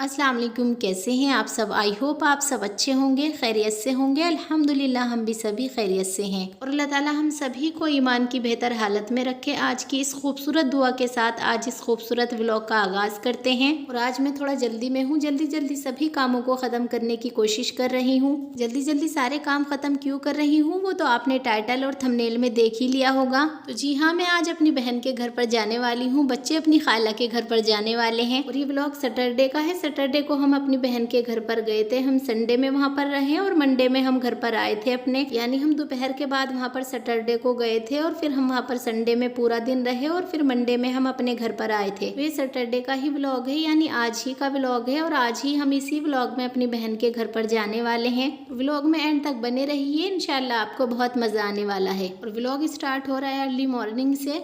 अस्सलाम वालेकुम। कैसे हैं आप सब? आई होप आप सब अच्छे होंगे, खैरियत से होंगे। अल्हम्दुलिल्लाह हम भी सभी खैरियत से हैं और अल्लाह ताला हम सभी को ईमान की बेहतर हालत में रखे। आज की इस खूबसूरत दुआ के साथ आज इस खूबसूरत व्लॉग का आगाज़ करते हैं। और आज मैं थोड़ा जल्दी में हूँ, जल्दी जल्दी सभी कामों को ख़त्म करने की कोशिश कर रही हूँ। जल्दी जल्दी सारे काम ख़त्म क्यों कर रही हूँ वो तो आपने टाइटल और थंबनेल में देख ही लिया होगा। तो जी हाँ, मैं आज अपनी बहन के घर पर जाने वाली हूँ। बच्चे अपनी खाला के घर पर जाने वाले हैं और ये व्लॉग सैटरडे का है। सैटरडे को हम अपनी बहन के घर पर गए थे। हम संडे में वहाँ पर रहे और मंडे में हम घर पर आए थे अपने, यानी हम दोपहर के बाद वहाँ पर सैटरडे को गए थे और फिर हम वहाँ पर संडे में पूरा दिन रहे और फिर मंडे में हम अपने घर पर आए थे। तो ये सैटरडे का ही व्लॉग है, यानी आज ही का व्लॉग है और आज ही हम इसी व्लॉग में अपनी बहन के घर पर जाने वाले हैं। व्लॉग में एंड तक बने रहिए, इंशाल्लाह आपको बहुत मजा आने वाला है। और व्लॉग स्टार्ट हो रहा है अर्ली मॉर्निंग से।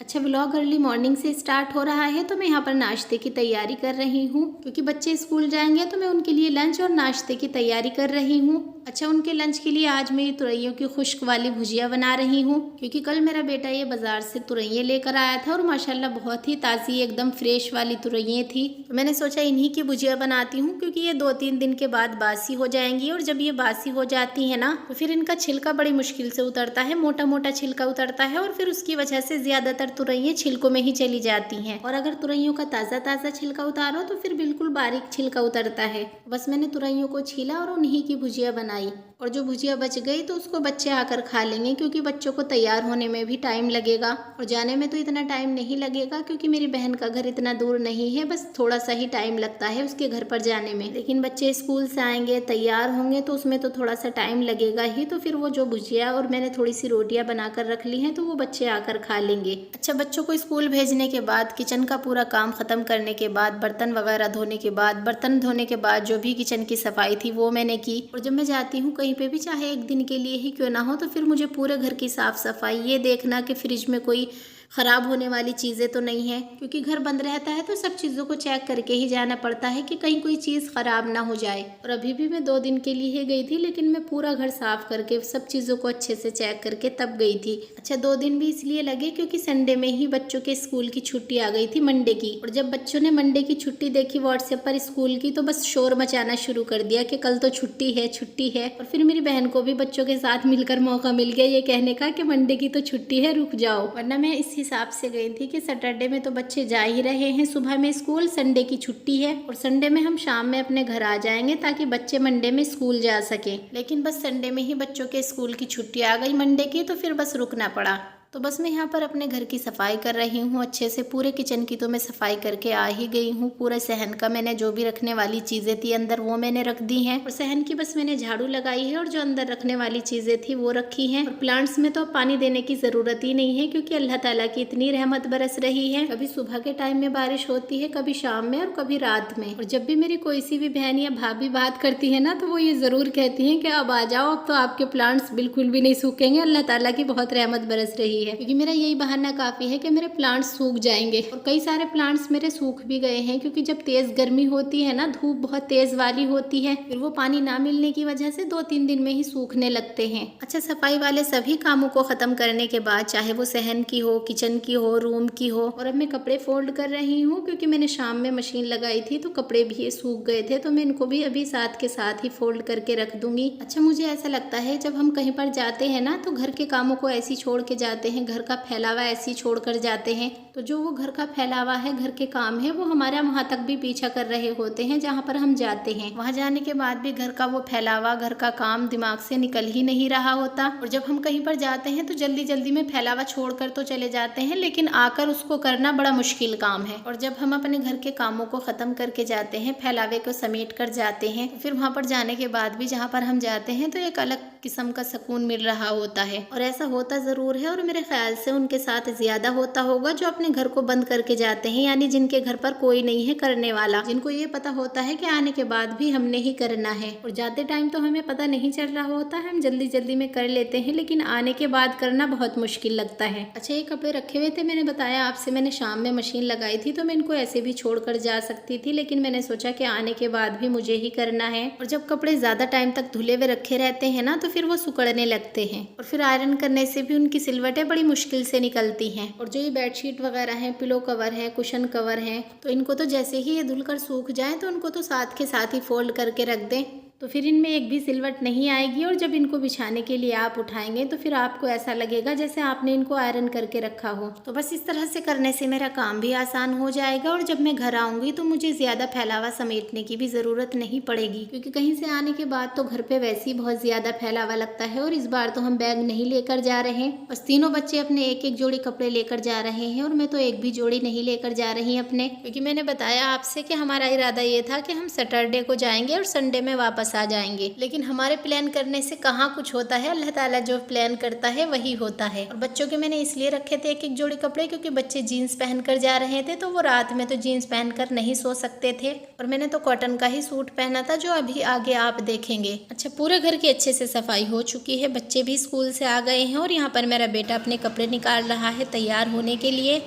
अच्छा, व्लॉग अर्ली मॉर्निंग से स्टार्ट हो रहा है तो मैं यहाँ पर नाश्ते की तैयारी कर रही हूँ क्योंकि बच्चे स्कूल जाएंगे तो मैं उनके लिए लंच और नाश्ते की तैयारी कर रही हूँ। अच्छा, उनके लंच के लिए आज मैं तुरैयों की खुश्क वाली भुजिया बना रही हूँ क्योंकि कल मेरा बेटा ये बाजार से तुरैये लेकर आया था और माशाल्लाह बहुत ही ताज़ी एकदम फ्रेश वाली तुरैये थी। तो मैंने सोचा इन्हीं की भुजिया बनाती हूँ क्योंकि ये 2-3 दिन के बाद बासी हो जाएंगी और जब ये बासी हो जाती है ना तो फिर इनका छिलका बड़ी मुश्किल से उतरता है, मोटा मोटा छिलका उतरता है और फिर उसकी वजह से ज्यादातर तुरैये छिलकों में ही चली जाती हैं। और अगर तुरैयों का ताज़ा ताज़ा छिलका उतारो तो फिर बिल्कुल बारीक छिलका उतरता है। बस मैंने तुरैयों को छीला और उन्हीं की भुजिया बनाई और जो भुजिया बच गई तो उसको बच्चे आकर खा लेंगे क्योंकि बच्चों को तैयार होने में भी टाइम लगेगा और जाने में तो इतना टाइम नहीं लगेगा क्योंकि मेरी बहन का घर इतना दूर नहीं है, बस थोड़ा सा ही टाइम लगता है उसके घर पर जाने में। लेकिन बच्चे स्कूल से आएंगे, तैयार होंगे तो उसमें तो थोड़ा सा टाइम लगेगा ही। तो फिर वो जो भुजिया और मैंने थोड़ी सी रोटियां बनाकर रख ली हैं तो वो बच्चे आकर खा लेंगे। अच्छा, बच्चों को स्कूल भेजने के बाद किचन का पूरा काम खत्म करने के बाद, बर्तन वगैरह धोने के बाद, बर्तन धोने के बाद जो भी किचन की सफाई थी वो मैंने की। और जब मैं जाती हूँ कहीं पे भी, चाहे एक दिन के लिए ही क्यों ना हो, तो फिर मुझे पूरे घर की साफ सफाई, ये देखना कि फ्रिज में कोई ख़राब होने वाली चीज़ें तो नहीं है क्योंकि घर बंद रहता है तो सब चीज़ों को चेक करके ही जाना पड़ता है कि कहीं कोई चीज़ ख़राब ना हो जाए। और अभी भी मैं 2 दिन के लिए ही गई थी लेकिन मैं पूरा घर साफ करके सब चीज़ों को अच्छे से चेक करके तब गई थी। अच्छा, 2 दिन भी इसलिए लगे क्योंकि संडे में ही बच्चों के स्कूल की छुट्टी आ गई थी, मंडे की। और जब बच्चों ने मंडे की छुट्टी देखी व्हाट्सएप पर स्कूल की तो बस शोर मचाना शुरू कर दिया कि कल तो छुट्टी है, छुट्टी है। और फिर मेरी बहन को भी बच्चों के साथ मिलकर मौका मिल गया ये कहने का कि मंडे की तो छुट्टी है, रुक जाओ। वरना मैं इस हिसाब से गई थी कि सैटरडे में तो बच्चे जा ही रहे हैं सुबह में स्कूल, संडे की छुट्टी है और संडे में हम शाम में अपने घर आ जाएंगे ताकि बच्चे मंडे में स्कूल जा सके। लेकिन बस संडे में ही बच्चों के स्कूल की छुट्टी आ गई मंडे की तो फिर बस रुकना पड़ा। तो बस मैं यहाँ पर अपने घर की सफाई कर रही हूँ अच्छे से। पूरे किचन की तो मैं सफाई करके आ ही गई हूँ। पूरे सहन का मैंने जो भी रखने वाली चीज़ें थी अंदर वो मैंने रख दी हैं और सहन की बस मैंने झाड़ू लगाई है और जो अंदर रखने वाली चीज़ें थी वो रखी हैं। और प्लांट्स में तो पानी देने की ज़रूरत ही नहीं है क्योंकि अल्लाह ताला की इतनी रहमत बरस रही है। कभी सुबह के टाइम में बारिश होती है, कभी शाम में और कभी रात में। और जब भी मेरी कोई सी भी बहन या भाभी बात करती है ना तो वो ये ज़रूर कहती हैं कि अब आ जाओ, अब तो आपके प्लांट्स बिल्कुल भी नहीं सूखेंगे, अल्लाह ताला की बहुत रहमत बरस रही है। क्योंकि मेरा यही बहाना काफ़ी है कि मेरे प्लांट्स सूख जाएंगे और कई सारे प्लांट्स मेरे सूख भी गए हैं क्योंकि जब तेज़ गर्मी होती है ना, धूप बहुत तेज़ वाली होती है, फिर वो पानी ना मिलने की वजह से 2-3 दिन में ही सूखने लगते हैं। अच्छा, सफाई वाले सभी कामों को ख़त्म करने के बाद, चाहे वो सहन की हो, किचन की हो, रूम की हो, और अब मैं कपड़े फोल्ड कर रही हूँ क्योंकि मैंने शाम में मशीन लगाई थी तो कपड़े भी सूख गए थे तो मैं इनको भी अभी साथ के साथ ही फोल्ड करके रख दूंगी। अच्छा, मुझे ऐसा लगता है जब हम कहीं पर जाते हैं ना तो घर के कामों को ऐसी छोड़ के जाते हैं, घर का फैलावा ऐसे ही छोड़ कर जाते हैं, तो जो वो घर का फैलावा है, घर के काम है, वो हमारा वहाँ तक भी पीछा कर रहे होते हैं जहाँ पर हम जाते हैं। वहाँ जाने के बाद भी घर का वो फैलावा, घर का काम दिमाग से निकल ही नहीं रहा होता। और जब हम कहीं पर जाते हैं तो जल्दी जल्दी में फैलावा छोड़कर तो चले जाते हैं, लेकिन आकर उसको करना बड़ा मुश्किल काम है। और जब हम अपने घर के कामों को खत्म करके जाते हैं, फैलावे को समेट कर जाते हैं, तो फिर वहाँ पर जाने के बाद भी जहाँ पर हम जाते हैं तो एक अलग किस्म का सुकून मिल रहा होता है। और ऐसा होता जरूर है, और मेरे ख्याल से उनके साथ ज्यादा होता होगा जो अपने घर को बंद करके जाते हैं, यानी जिनके घर पर कोई नहीं है करने वाला, जिनको ये पता होता है कि आने के बाद भी हमने ही करना है। और जाते टाइम तो हमें पता नहीं चल रहा होता है, हम जल्दी जल्दी में कर लेते हैं, लेकिन आने के बाद करना बहुत मुश्किल लगता है। अच्छा, ये कपड़े रखे हुए थे, मैंने बताया आपसे मैंने शाम में मशीन लगाई थी, तो मैं इनको ऐसे भी छोड़कर जा सकती थी, लेकिन मैंने सोचा कि आने के बाद भी मुझे ही करना है। और जब कपड़े ज्यादा टाइम तक धुले हुए रखे रहते हैं ना, तो फिर वो सुकड़ने लगते हैं, और फिर आयरन करने से भी उनकी सिलवटें बड़ी मुश्किल से निकलती हैं। और जो ये बेडशीट वगैरह हैं, पिलो कवर है, कुशन कवर है, तो इनको तो जैसे ही ये धुलकर सूख जाए तो उनको तो साथ के साथ ही फोल्ड करके रख दें, तो फिर इनमें एक भी सिलवट नहीं आएगी। और जब इनको बिछाने के लिए आप उठाएंगे तो फिर आपको ऐसा लगेगा जैसे आपने इनको आयरन करके रखा हो। तो बस इस तरह से करने से मेरा काम भी आसान हो जाएगा, और जब मैं घर आऊंगी तो मुझे ज्यादा फैलावा समेटने की भी जरूरत नहीं पड़ेगी, क्योंकि कहीं से आने के बाद तो घर पे वैसे ही बहुत ज्यादा फैलावा लगता है। और इस बार तो हम बैग नहीं लेकर जा रहे हैं, बस तीनों बच्चे अपने एक एक जोड़ी कपड़े लेकर जा रहे हैं, और मैं तो एक भी जोड़ी नहीं लेकर जा रही अपने, क्योंकि मैंने बताया आपसे कि हमारा इरादा ये था कि हम सैटरडे को जाएंगे और संडे में वापस आ जाएंगे। लेकिन हमारे प्लान करने से कहाँ कुछ होता है, अल्लाह ताला जो प्लान करता है वही होता है। और बच्चों के मैंने इसलिए रखे थे एक एक जोड़ी कपड़े, क्योंकि बच्चे जीन्स पहनकर जा रहे थे, तो वो रात में तो जीन्स पहनकर नहीं सो सकते थे, और मैंने तो कॉटन का ही सूट पहना था जो अभी आगे आप देखेंगे। अच्छा, पूरे घर की अच्छे से सफाई हो चुकी है, बच्चे भी स्कूल से आ गए हैं, और यहाँ पर मेरा बेटा अपने कपड़े निकाल रहा है तैयार होने के लिए।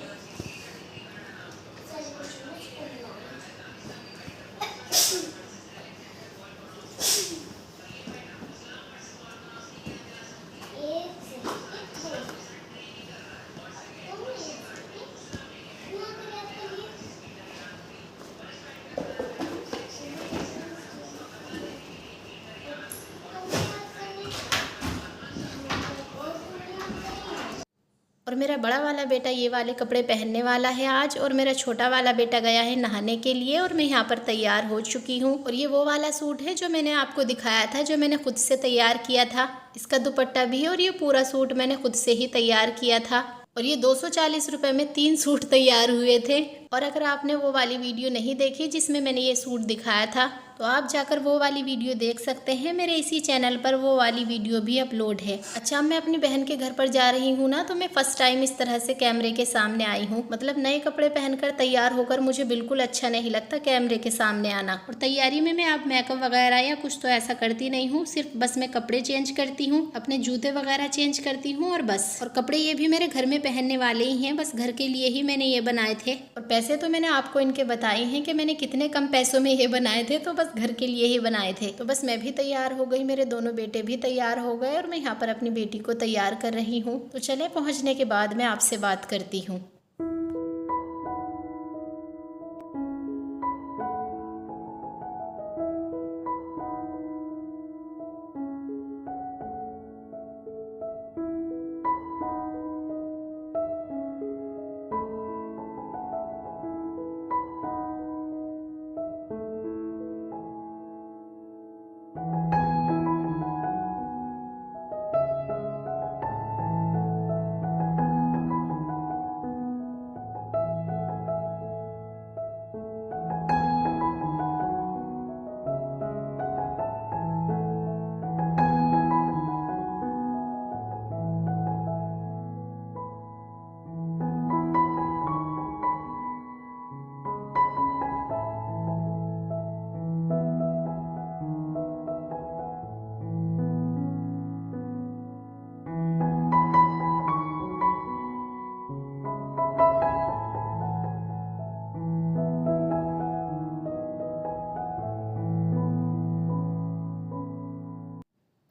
और मेरा बड़ा वाला बेटा ये वाले कपड़े पहनने वाला है आज, और मेरा छोटा वाला बेटा गया है नहाने के लिए, और मैं यहाँ पर तैयार हो चुकी हूँ। और ये वो वाला सूट है जो मैंने आपको दिखाया था, जो मैंने खुद से तैयार किया था। इसका दुपट्टा भी है, और ये पूरा सूट मैंने खुद से ही तैयार किया था, और ये 240 रुपये में 3 सूट तैयार हुए थे। और अगर आपने वो वाली वीडियो नहीं देखी जिसमें मैंने ये सूट दिखाया था, तो आप जाकर वो वाली वीडियो देख सकते हैं, मेरे इसी चैनल पर वो वाली वीडियो भी अपलोड है। अच्छा, मैं अपनी बहन के घर पर जा रही हूँ ना, तो मैं फर्स्ट टाइम इस तरह से कैमरे के सामने आई हूँ। मतलब नए कपड़े पहनकर तैयार होकर मुझे बिल्कुल अच्छा नहीं लगता कैमरे के सामने आना। और तैयारी में मैं अब मेकअप वगैरह या कुछ तो ऐसा करती नहीं हूँ, सिर्फ बस मैं कपड़े चेंज करती हूँ, अपने जूते वगैरह चेंज करती हूँ, और बस। और कपड़े ये भी मेरे घर में पहनने वाले ही हैं, बस घर के लिए ही मैंने ये बनाए थे। और पैसे तो मैंने आपको इनके बताए हैं कि मैंने कितने कम पैसों में ये बनाए थे, तो बस घर के लिए ही बनाए थे। तो बस मैं भी तैयार हो गई, मेरे दोनों बेटे भी तैयार हो गए, और मैं यहाँ पर अपनी बेटी को तैयार कर रही हूँ। तो चले, पहुँचने के बाद मैं आपसे बात करती हूँ।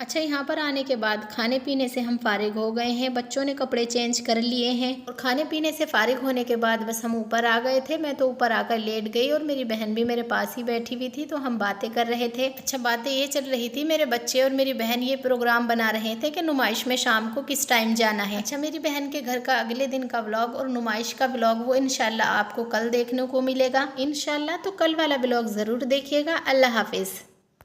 अच्छा, यहाँ पर आने के बाद खाने पीने से हम फारिग हो गए हैं, बच्चों ने कपड़े चेंज कर लिए हैं और खाने पीने से फारिग होने के बाद बस हम ऊपर आ गए थे। मैं तो ऊपर आकर लेट गई और मेरी बहन भी मेरे पास ही बैठी हुई थी, तो हम बातें कर रहे थे। अच्छा, बातें ये चल रही थी, मेरे बच्चे और मेरी बहन ये प्रोग्राम बना रहे थे कि नुमाइश में शाम को किस टाइम जाना है। अच्छा, मेरी बहन के घर का अगले दिन का व्लॉग और नुमाइश का व्लॉग वो इंशाल्लाह आपको कल देखने को मिलेगा। इंशाल्लाह तो कल वाला व्लॉग ज़रूर देखिएगा। अल्लाह हाफिज़।